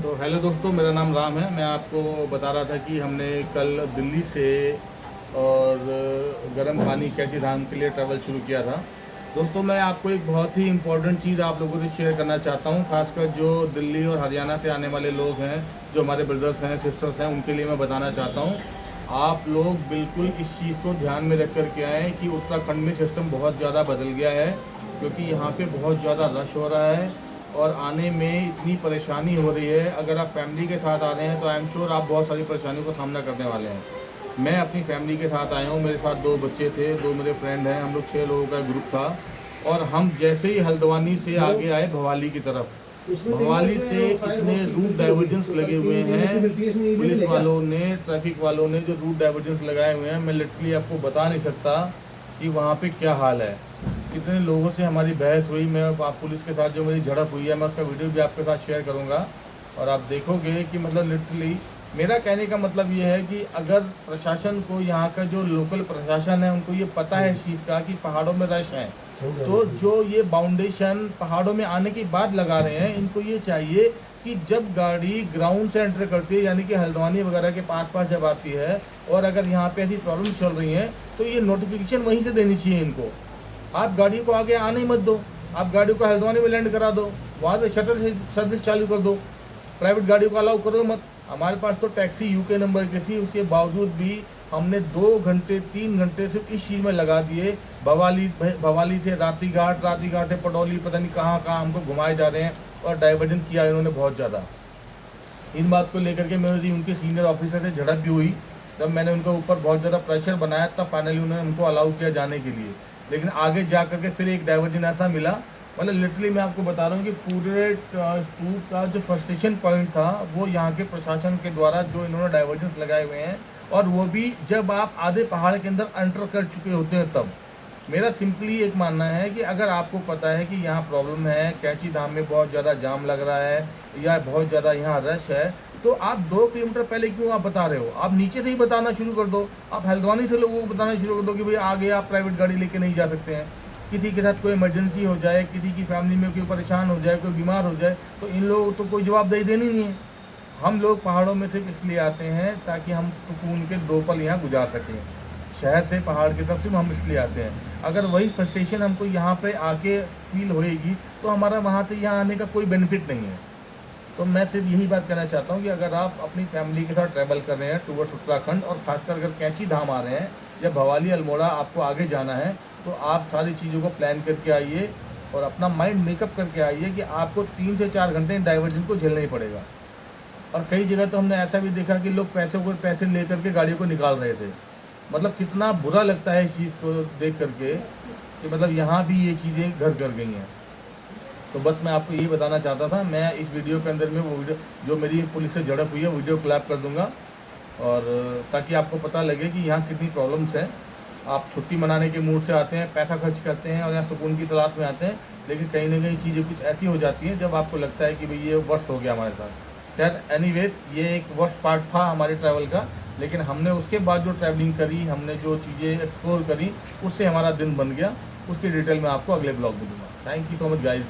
तो हेलो दोस्तों, मेरा नाम राम है। मैं आपको बता रहा था कि हमने कल दिल्ली से और गर्म पानी कैची धाम के लिए ट्रैवल शुरू किया था। दोस्तों, मैं आपको एक बहुत ही इम्पोर्टेंट चीज़ आप लोगों से शेयर करना चाहता हूँ। खासकर जो दिल्ली और हरियाणा से आने वाले लोग हैं, जो हमारे ब्रदर्स हैं, सिस्टर्स हैं, उनके लिए मैं बताना चाहता हूँ। आप लोग बिल्कुल इस चीज़ को ध्यान में रख कर के आएँ कि उत्तराखंड में सिस्टम बहुत ज़्यादा बदल गया है, क्योंकि यहाँ पे बहुत ज़्यादा रश हो रहा है और आने में इतनी परेशानी हो रही है। अगर आप फैमिली के साथ आ रहे हैं तो आई एम श्योर आप बहुत सारी परेशानियों का सामना करने वाले हैं। मैं अपनी फैमिली के साथ आया हूँ, मेरे साथ 2 बच्चे थे, 2 मेरे फ्रेंड हैं, हम लोग 6 लोगों का ग्रुप था। और हम जैसे ही हल्द्वानी से आगे आए भवाली की तरफ, भवाली से इतने रूट डाइवर्जेंस लगे हुए हैं पुलिस वालों ने, ट्रैफिक वालों ने जो रूट डाइवर्जेंस लगाए हुए हैं, मैं लिटरली आपको बता नहीं सकता कि वहाँ पे क्या हाल है। कितने लोगों से हमारी बहस हुई, मैं आप पुलिस के साथ जो मेरी झड़प हुई है, मैं उसका वीडियो भी आपके साथ शेयर करूँगा और आप देखोगे कि मतलब लिटरली मेरा कहने का मतलब ये है कि अगर प्रशासन को, यहाँ का जो लोकल प्रशासन है, उनको ये पता है इस चीज़ का कि पहाड़ों में रश है, तो जो ये बाउंडेशन पहाड़ों में आने के बाद लगा रहे हैं, इनको ये चाहिए कि जब गाड़ी ग्राउंड से एंटर करती है, यानी कि हल्द्वानी वगैरह के पास जब आती है और अगर यहाँ पे ऐसी प्रॉब्लम चल रही है, तो ये नोटिफिकेशन वहीं से देनी चाहिए इनको। आप गाड़ी को आगे आने ही मत दो, आप गाड़ी को हल्द्वानी में लैंड करा दो, वहाँ से शटर से सर्विस चालू कर दो, प्राइवेट गाड़ी को अलाउ करो मत। हमारे पास तो टैक्सी यूके नंबर की थी, उसके बावजूद भी हमने 2 घंटे 3 घंटे सिर्फ इस चीज़ में लगा दिए। भवाली से राती घाट से पटौली, पता नहीं कहाँ हमको घुमाए जा रहे हैं और डाइवर्जन किया इन्होंने बहुत ज़्यादा। इन बात को लेकर के मेरी उनके सीनियर ऑफिसर से झड़प भी हुई। जब मैंने उनके ऊपर बहुत ज़्यादा प्रेशर बनाया तब फाइनली उन्होंने उनको अलाउ किया जाने के लिए, लेकिन आगे जा करके फिर एक डाइवर्जन ऐसा मिला। मतलब लिटरली मैं आपको बता रहा हूँ कि पूरे टूर का जो फ्रस्ट्रेशन पॉइंट था वो यहाँ के प्रशासन के द्वारा जो इन्होंने डाइवर्जन्स लगाए हुए हैं, और वो भी जब आप आधे पहाड़ के अंदर एंटर कर चुके होते हैं तब। मेरा सिंपली एक मानना है कि अगर आपको पता है कि यहाँ प्रॉब्लम है, कैची धाम में बहुत ज़्यादा जाम लग रहा है या बहुत ज़्यादा यहाँ रश है, तो आप 2 किलोमीटर पहले क्यों आप बता रहे हो? आप नीचे से ही बताना शुरू कर दो। आप हल्द्वानी से लोगों को बताना शुरू कर दो कि भाई आगे आप प्राइवेट गाड़ी लेके नहीं जा सकते हैं। किसी के साथ कोई इमरजेंसी हो जाए, किसी की फैमिली में कोई परेशान हो जाए, कोई बीमार हो जाए, तो इन लोगों को तो कोई जवाबदेही देनी नहीं है। हम लोग पहाड़ों में सिर्फ इसलिए आते हैं ताकि हम सुकून के 2 पल यहाँ गुजार सकें। शहर से पहाड़ की तरफ सिर्फ हम इसलिए आते हैं। अगर वही फ्रस्ट्रेशन हमको यहाँ पे आके फील होएगी तो हमारा वहाँ से यहाँ आने का कोई बेनिफिट नहीं है। तो मैं सिर्फ यही बात कहना चाहता हूँ कि अगर आप अपनी फैमिली के साथ ट्रैवल कर रहे हैं टूवर्ड्स उत्तराखंड, और खासकर अगर कैची धाम आ रहे हैं या भवाली अल्मोड़ा आपको आगे जाना है, तो आप सारी चीज़ों को प्लान करके आइए और अपना माइंड मेकअप करके आइए कि आपको 3 से 4 घंटे डाइवर्जन को झेलना ही पड़ेगा। और कई जगह तो हमने ऐसा भी देखा कि लोग पैसे लेकर के गाड़ी को निकाल रहे थे। मतलब कितना बुरा लगता है इस चीज़ को देख करके कि मतलब यहाँ भी ये चीज़ें घर कर गई हैं। तो बस मैं आपको यही बताना चाहता था। मैं इस वीडियो के अंदर में वो वीडियो जो मेरी पुलिस से झड़प हुई है वीडियो क्लैप कर दूंगा, और ताकि आपको पता लगे कि यहाँ कितनी प्रॉब्लम्स हैं। आप छुट्टी मनाने के मूड से आते हैं, पैसा खर्च करते हैं और यहाँ सुकून की तलाश में आते हैं, लेकिन कहीं ना कहीं चीज़ें कुछ ऐसी हो जाती हैं जब आपको लगता है कि भाई ये वर्स्ट हो गया हमारे साथ। खैर एनीवेज, ये एक वर्स्ट पार्ट था हमारे ट्रैवल का, लेकिन हमने उसके बाद जो ट्रैवलिंग करी, हमने जो चीज़ें एक्सप्लोर करी, उससे हमारा दिन बन गया। उसकी डिटेल मैं आपको अगले ब्लॉग में दूँगा। Thank you so much guys.